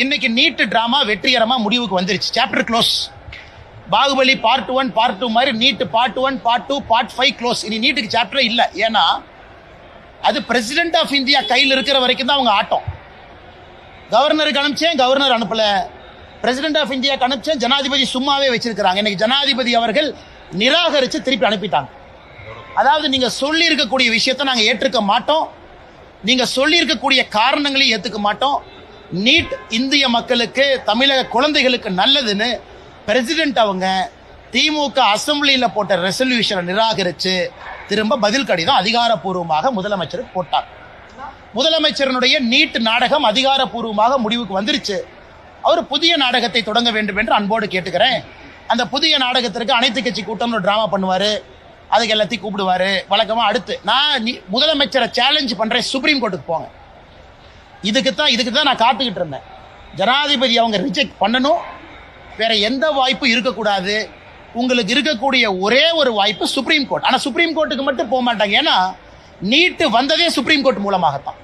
இன்னைக்கு NEET drama வெற்றிகரமா முடிவுக்கு வந்துருச்சு. Chapter close. Baahubali part 1 part 2 மாதிரி NEET part 1 part 2 part 5 close. இனி நீட்டுக்கு சாப்டர் இல்ல. ஏன்னா அது பிரசிடென்ட் ஆஃப் இந்தியா கையில் இருக்கிற வரைக்கும் தான் அவங்க ஆட்டம். கவர்னருக்கு அனுப்பிச்சேன், கவர்னர் அனுப்பல. பிரசிடென்ட் ஆஃப் இந்தியா அனுப்பிச்சேன், ஜனாதிபதி சும்மாவே வச்சிருக்கிறாங்க. இன்னைக்கு ஜனாதிபதி அவர்கள் நிராகரிச்சு திருப்பி அனுப்பிட்டாங்க. அதாவது நீங்க சொல்லி இருக்கக்கூடிய விஷயத்தை நாங்க ஏற்றுக்க மாட்டோம், நீங்க சொல்லி இருக்கக்கூடிய காரணங்களையும் ஏத்துக்க மாட்டோம். நீட் இந்திய மக்களுக்கு, தமிழக குழந்தைகளுக்கு நல்லதுன்னு பிரசிடென்ட் அவங்க திமுக அசம்பிளியில போட்ட ரெசல்யூஷனை நிராகரிச்சு திரும்ப பதில் கடிதம் அதிகாரப்பூர்வமாக முதலமைச்சருக்கு போட்டார். முதலமைச்சரனுடைய நீட் நாடகம் அதிகாரப்பூர்வமாக முடிவுக்கு வந்துருச்சு. அவர் புதிய நாடகத்தை தொடங்க வேண்டும் என்று அன்போடு கேட்டுக்கிறேன். அந்த புதிய நாடகத்திற்கு அனைத்து கட்சி கூட்டம் ஒரு டிராமா பண்ணுவாரு, அதுக்கு எல்லாத்தையும் கூப்பிடுவாரு. வழக்கமா அடுத்து நான் முதலமைச்சரை சேலஞ்ச் பண்றேன், சுப்ரீம் கோர்ட்டுக்கு போங்க. இதுக்கு தான் நான் காத்துக்கிட்டு இருந்தேன். ஜனாதிபதி அவங்க ரிஜெக்ட் பண்ணணும், வேற எந்த வாய்ப்பும் இருக்கக்கூடாது. உங்களுக்கு இருக்கக்கூடிய ஒரே ஒரு வாய்ப்பு சுப்ரீம் கோர்ட். ஆனா சுப்ரீம் கோர்ட்டுக்கு மட்டும் போக மாட்டாங்க. ஏன்னா நீட்டு வந்ததே சுப்ரீம் கோர்ட் மூலமாகத்தான்.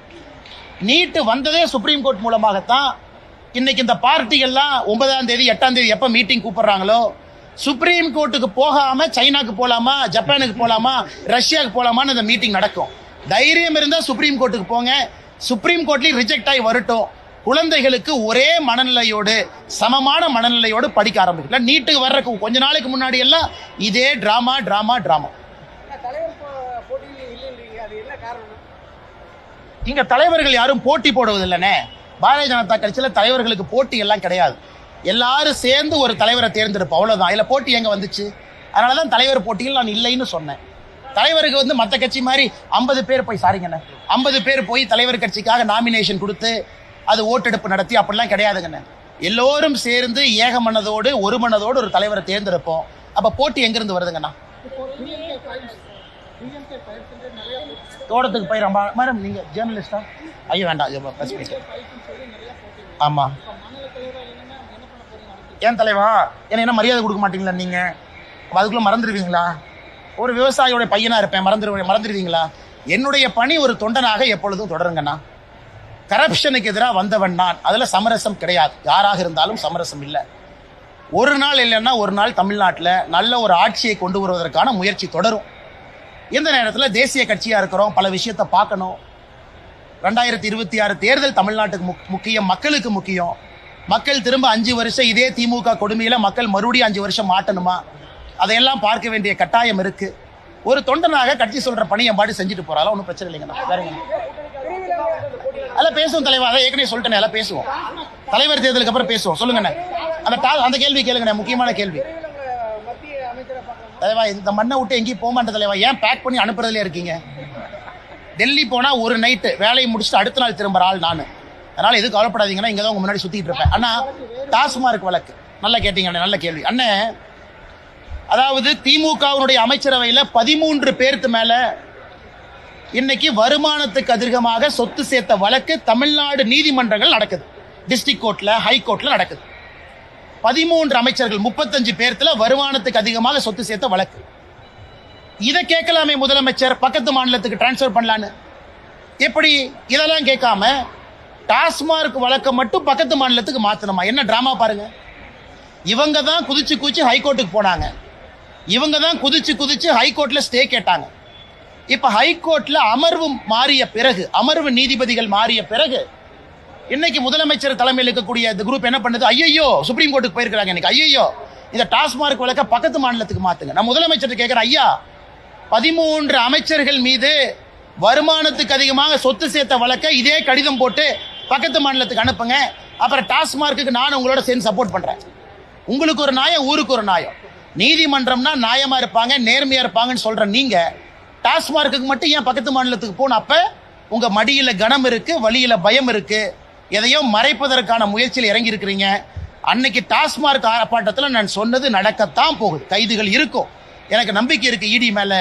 நீட்டு வந்ததே சுப்ரீம் கோர்ட் மூலமாகத்தான். இன்னைக்கு இந்த பார்ட்டிகள்லாம் 9ஆம் தேதி 8ஆம் தேதி எப்ப மீட்டிங் கூப்பிடுறாங்களோ, சுப்ரீம் கோர்ட்டுக்கு போகாம சைனாக்கு போலாமா, ஜப்பானுக்கு போலாமா, ரஷ்யாவுக்கு போலாமான்னு இந்த மீட்டிங் நடக்கும். தைரியம் இருந்தா சுப்ரீம் கோர்ட்டுக்கு போங்க. சுப்ரீம் கோர்ட்லயும் ரிஜெக்ட் ஆகி வரட்டும். குழந்தைகளுக்கு ஒரே மனநிலையோடு, சமமான மனநிலையோடு படிக்க ஆரம்பிக்கல. நீட்டுக்கு வர்றதுக்கு கொஞ்ச நாளைக்கு முன்னாடி எல்லாம் இதே டிராமா டிராமா டிராமா. இங்க தலைவர்கள் யாரும் போட்டி போடுவதில்லைனே. பாரதிய ஜனதா கட்சியில தலைவர்களுக்கு போட்டி எல்லாம் கிடையாது. எல்லாரும் சேர்ந்து ஒரு தலைவரை தேர்ந்தெடுப்போம், அவ்வளவுதான். இதுல போட்டி எங்க வந்துச்சு? அதனாலதான் தலைவர் போட்டியில் நான் இல்லைன்னு சொன்னேன். தலைவருக்கு மற்ற கட்சி மாதிரி 50 பேர் போய் 50 பேர் போய் தலைவர் கட்சிக்காக நாமினேஷன் கொடுத்து அது ஓட்டெடுப்பு நடத்தி அப்படிலாம் கிடையாதுங்கண்ணே. எல்லோரும் சேர்ந்து ஏக மனதோடு ஒரு மனதோடு ஒரு தலைவரை தேர்ந்தெடுப்போம். அப்ப போட்டி எங்கிருந்து வருதுங்கண்ணா? தோட்டத்துக்கு போய் மேடம் நீங்க ஜேர்னலிஸ்டா? ஐயோ வேண்டாம். ஆமா ஏன் தலைவா என்ன மரியாதை கொடுக்க மாட்டீங்களா? நீங்க அதுக்குள்ள மறந்துடுவீங்களா? ஒரு விவசாயியோட பையனா இருப்பேன், மறந்துடுவீங்களா? என்னுடைய பணி ஒரு தொண்டனாக எப்பொழுதும் தொடருங்கண்ணா. கரப்ஷனுக்கு எதிராக வந்தவன் நான். அதுல சமரசம் கிடையாது. யாராக இருந்தாலும் சமரசம் இல்லை. ஒரு நாள் இல்லைன்னா ஒரு நாள் தமிழ்நாட்டில் நல்ல ஒரு ஆட்சியை கொண்டு வருவதற்கான முயற்சி தொடரும். இந்த நேரத்தில் தேசிய கட்சியா இருக்கிறோம், பல விஷயத்தை பார்க்கணும். 2026 தேர்தல் தமிழ்நாட்டுக்கு முக்கியம், மக்களுக்கு முக்கியம். மக்கள் திரும்ப 5 வருஷம் இதே திமுக கொடுமையில மக்கள் மறுபடியும் 5 வருஷம் மாட்டணுமா? அதையெல்லாம் பார்க்க வேண்டிய கட்டாயம் இருக்கு. ஒரு தொண்டனாக கட்சி சொல்ற பணியை பாடி செஞ்சுட்டு போறாலும் ஒன்றும் பிரச்சனை இல்லைங்கண்ணா. வேறங்க அதெல்லாம் பேசுவோம் தலைவா. அதை ஏற்கனவே சொல்லிட்டேன், எல்லாம் பேசுவோம். தலைவர் தேர்தலுக்கு அப்புறம் பேசுவோம். சொல்லுங்கண்ணே. அந்த கேள்வி கேளுங்கண்ணே, முக்கியமான கேள்வி. தலைவா இந்த மண்ணை விட்டு எங்கேயும் போக மாட்டேன் தலைவா. ஏன் பேக் பண்ணி அனுப்புறதுலே இருக்கீங்க? டெல்லி போனா ஒரு நைட்டு வேலையை முடிச்சுட்டு அடுத்த நாள் திரும்புற ஆள் நான். அதனால எதுவும் கவலைப்படாதீங்கன்னா இங்க தான் உங்க முன்னாடி சுத்திட்டு இருப்பேன். ஆனா டாஸ்மார்க் வழக்கு நல்லா கேட்டீங்க, நல்ல கேள்வி அண்ணே. அதாவது திமுகவினுடைய அமைச்சரவையில் 13 பேருக்கு மேல இன்னைக்கு வருமானத்துக்கு அதிகமாக சொத்து சேர்த்த வழக்கு தமிழ்நாடு நீதிமன்றங்கள் நடக்குது. டிஸ்ட்ரிக்ட் கோர்ட்ல, ஹை கோர்ட்ல நடக்குது. 13 அமைச்சர்கள் 35 பேர்த்துல வருமானத்துக்கு அதிகமாக சொத்து சேர்த்த வழக்கு. இதை கேட்கலாமே முதலமைச்சர், பக்கத்து மாநிலத்துக்கு டிரான்ஸ்பர் பண்ணலான்னு. எப்படி இதெல்லாம் கேட்காம டாஸ்மார்க் வழக்கை மட்டும் பக்கத்து மாநிலத்துக்கு மாத்தணுமா? என்ன டிராமா பாருங்க. இவங்க தான் குதிச்சு ஹைகோர்ட்டுக்கு போனாங்க. இவங்க தான் குதிச்சு ஹைகோர்ட்ல ஸ்டே கேட்டாங்க. இப்ப ஹைகோர்ட்ல அமர்வு மாறிய பிறகு, அமர்வு நீதிபதிகள் மாறிய பிறகு இன்னைக்கு முதலமைச்சர் தலைமையில் இருக்கக்கூடிய இந்த குரூப் என்ன பண்ணுது? ஐயோ சுப்ரீம் கோர்ட்டுக்கு போயிருக்கிறாங்க. எனக்கு ஐயோ இந்த டாஸ்மார்க் வழக்க பக்கத்து மாநிலத்துக்கு மாத்துங்க. நான் முதலமைச்சர் கேட்கிறேன், ஐயா 13 அமைச்சர்கள் மீது வருமானத்துக்கு அதிகமாக சொத்து சேர்த்த வழக்க இதே கடிதம் போட்டு பக்கத்து மாநிலத்துக்கு அனுப்புங்க. அப்புறம் டாஸ்மார்க்கு நான் உங்களோட சேர்ந்து சப்போர்ட் பண்றேன். உங்களுக்கு ஒரு நியாயம், ஊருக்கு ஒரு நியாயம். நீதிமன்றம்னா நியாயமா இருப்பாங்க, நேர்மையா இருப்பாங்கன்னு சொல்ற நீங்க டாஸ்மார்க்கு மட்டும் ஏன் பக்கத்து மாநிலத்துக்கு போன? அப்ப உங்க மடியில கனம் இருக்கு, வழியில பயம் இருக்கு, எதையோ மறைப்பதற்கான முயற்சியில் இறங்கி இருக்கிறீங்க. அன்னைக்கு டாஸ்மார்க் ஆர்ப்பாட்டத்தில் நான் சொன்னது நடக்கத்தான் போகுது. கைதுகள் இருக்கும், எனக்கு நம்பிக்கை இருக்கு. இடி மேல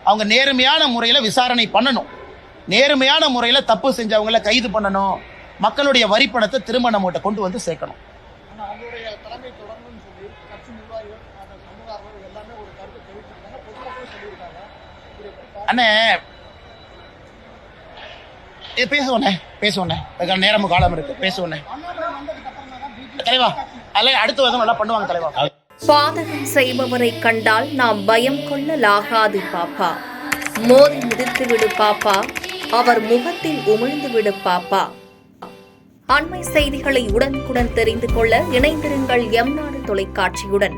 அவங்க நேர்மையான முறையில் விசாரணை பண்ணணும், நேர்மையான முறையில் தப்பு செஞ்சவங்களை கைது பண்ணணும், மக்களுடைய வரிப்பணத்தை திரும்ப நம்மகிட்ட கொண்டு வந்து சேர்க்கணும். அண்ணே பேசுவோண்ணே, நேரமும் காலம் இருக்கு, பேசுவோண்ணே. தலைவா அதில் அடுத்து வந்து நல்லா பண்ணுவாங்க தலைவா. பாதகம் செய்பவரை கண்டால் நாம் பயம் கொள்ளலாகாது பாப்பா. மோதி மிதித்து விடு பாப்பா, அவர் முகத்தில் உமிழ்ந்து விடு பாப்பா. அண்மை செய்திகளை உடனுக்குடன் தெரிந்து கொள்ள இணைந்திருங்கள் எம் நாடு தொலைக்காட்சியுடன்.